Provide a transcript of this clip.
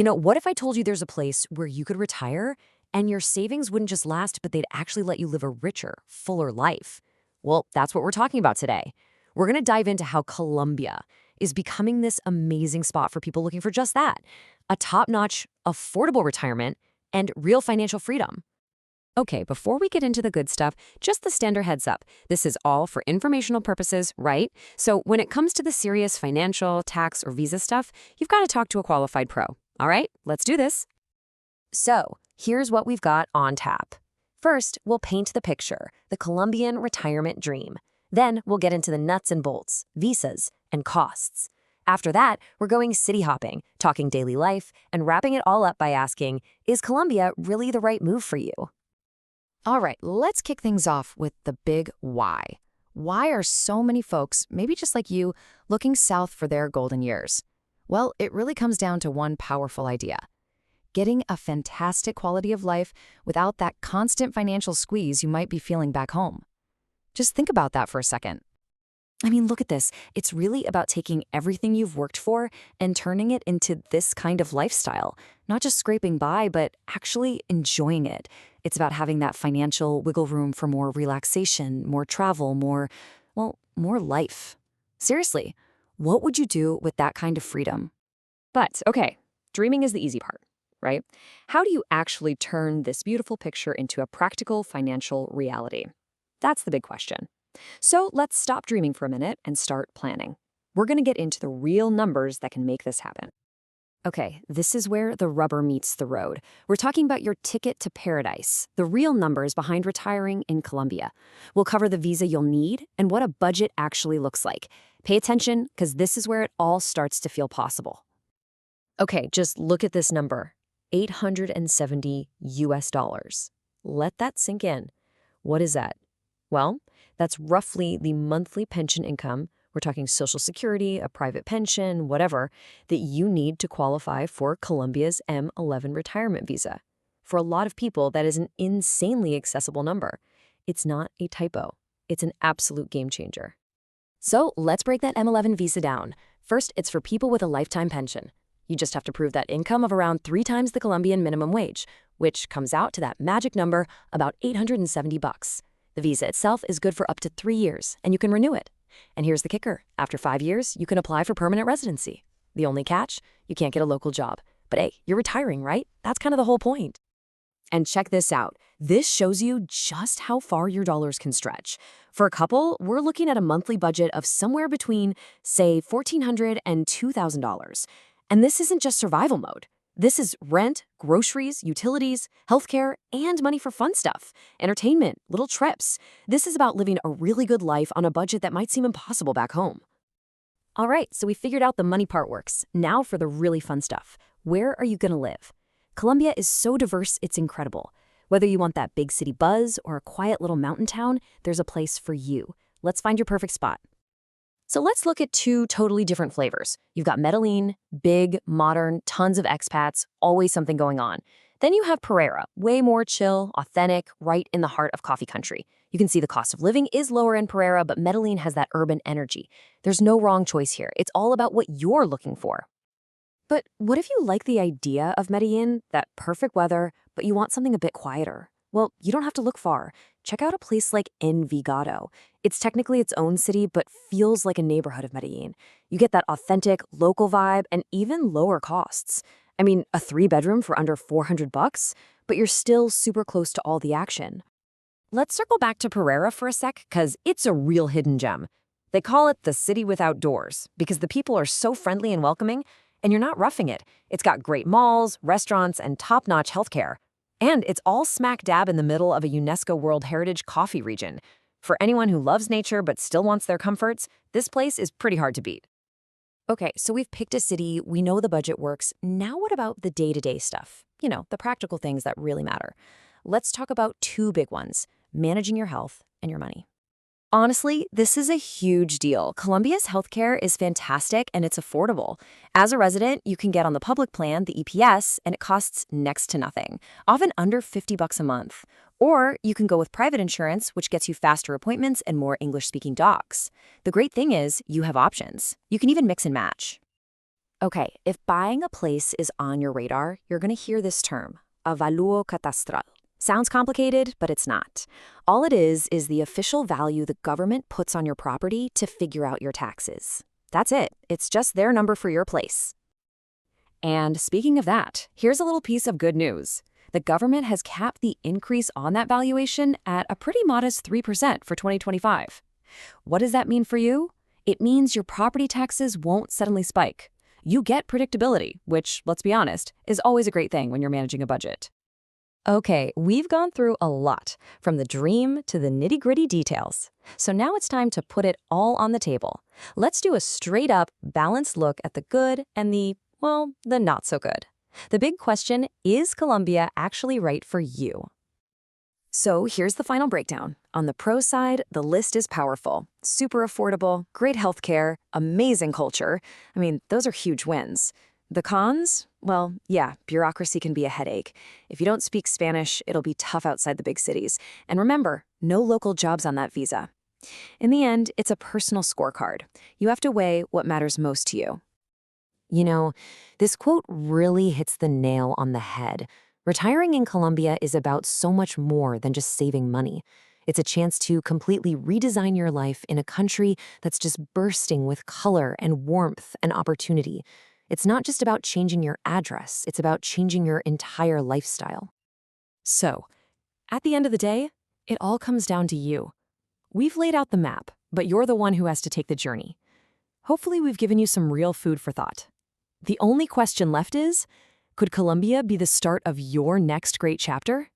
What if I told you there's a place where you could retire and your savings wouldn't just last, but they'd actually let you live a richer, fuller life? Well, that's what we're talking about today. We're going to dive into how Colombia is becoming this amazing spot for people looking for just that, a top-notch, affordable retirement and real financial freedom. Okay, before we get into the good stuff, just the standard heads up. This is all for informational purposes, right? So when it comes to the serious financial, tax, or visa stuff, you've got to talk to a qualified pro. All right, let's do this. So here's what we've got on tap. First, we'll paint the picture, the Colombian retirement dream. Then we'll get into the nuts and bolts, visas, and costs. After that, we're going city hopping, talking daily life, and wrapping it all up by asking, is Colombia really the right move for you? All right, let's kick things off with the big why. Why are so many folks, maybe just like you, looking south for their golden years? Well, it really comes down to one powerful idea: getting a fantastic quality of life without that constant financial squeeze you might be feeling back home. Just think about that for a second. I mean, look at this. It's really about taking everything you've worked for and turning it into this kind of lifestyle. Not just scraping by, but actually enjoying it. It's about having that financial wiggle room for more relaxation, more travel, more life. Seriously, what would you do with that kind of freedom? But, okay, dreaming is the easy part, right? How do you actually turn this beautiful picture into a practical financial reality? That's the big question. So let's stop dreaming for a minute and start planning. We're going to get into the real numbers that can make this happen. Okay, this is where the rubber meets the road. We're talking about your ticket to paradise, the real numbers behind retiring in Colombia. We'll cover the visa you'll need and what a budget actually looks like. Pay attention, because this is where it all starts to feel possible. Okay, just look at this number, $870 US. Let that sink in. What is that? Well, that's roughly the monthly pension income, we're talking Social Security, a private pension, whatever, that you need to qualify for Colombia's M11 retirement visa. For a lot of people, that is an insanely accessible number. It's not a typo. It's an absolute game changer. So let's break that M11 visa down. First, it's for people with a lifetime pension. You just have to prove that income of around 3 times the Colombian minimum wage, which comes out to that magic number, about $870. The visa itself is good for up to 3 years, and you can renew it. And here's the kicker. After 5 years, you can apply for permanent residency. The only catch? You can't get a local job. But hey, you're retiring, right? That's kind of the whole point. And check this out. This shows you just how far your dollars can stretch. For a couple, we're looking at a monthly budget of somewhere between, say, $1,400 and $2,000. And this isn't just survival mode. This is rent, groceries, utilities, healthcare, and money for fun stuff, entertainment, little trips. This is about living a really good life on a budget that might seem impossible back home. All right, so we figured out the money part works. Now for the really fun stuff. Where are you going to live? Colombia is so diverse, it's incredible. Whether you want that big city buzz or a quiet little mountain town, there's a place for you. Let's find your perfect spot. So let's look at 2 totally different flavors. You've got Medellin, big, modern, tons of expats, always something going on. Then you have Pereira, way more chill, authentic, right in the heart of coffee country. You can see the cost of living is lower in Pereira, but Medellin has that urban energy. There's no wrong choice here. It's all about what you're looking for. But what if you like the idea of Medellin, that perfect weather, but you want something a bit quieter? Well, you don't have to look far. Check out a place like Envigado. It's technically its own city, but feels like a neighborhood of Medellin. You get that authentic, local vibe and even lower costs. I mean, a 3-bedroom for under $400, but you're still super close to all the action. Let's circle back to Pereira for a sec, because it's a real hidden gem. They call it the city without doors, because the people are so friendly and welcoming, and you're not roughing it. It's got great malls, restaurants, and top-notch healthcare. And it's all smack dab in the middle of a UNESCO World Heritage coffee region. For anyone who loves nature but still wants their comforts, this place is pretty hard to beat. Okay, so we've picked a city, we know the budget works. Now what about the day-to-day stuff? The practical things that really matter. Let's talk about 2 big ones: managing your health and your money. Honestly, this is a huge deal. Colombia's healthcare is fantastic and it's affordable. As a resident, you can get on the public plan, the EPS, and it costs next to nothing, often under $50 a month. Or you can go with private insurance, which gets you faster appointments and more English-speaking docs. The great thing is, you have options. You can even mix and match. Okay, if buying a place is on your radar, you're going to hear this term, avalúo catastral. Sounds complicated, but it's not. All it is the official value the government puts on your property to figure out your taxes. That's it. It's just their number for your place. And speaking of that, here's a little piece of good news. The government has capped the increase on that valuation at a pretty modest 3% for 2025. What does that mean for you? It means your property taxes won't suddenly spike. You get predictability, which, let's be honest, is always a great thing when you're managing a budget. Okay, we've gone through a lot, from the dream to the nitty-gritty details. So now it's time to put it all on the table. Let's do a straight-up, balanced look at the good and the not so good. The big question, is Colombia actually right for you? So here's the final breakdown. On the pro side, the list is powerful. Super affordable, great healthcare, amazing culture. I mean, those are huge wins. The cons? Well, yeah, bureaucracy can be a headache. If you don't speak Spanish, it'll be tough outside the big cities. And remember, no local jobs on that visa. In the end, it's a personal scorecard. You have to weigh what matters most to you. You know, this quote really hits the nail on the head. Retiring in Colombia is about so much more than just saving money. It's a chance to completely redesign your life in a country that's just bursting with color and warmth and opportunity. It's not just about changing your address, it's about changing your entire lifestyle. So, at the end of the day, it all comes down to you. We've laid out the map, but you're the one who has to take the journey. Hopefully, we've given you some real food for thought. The only question left is, could Colombia be the start of your next great chapter?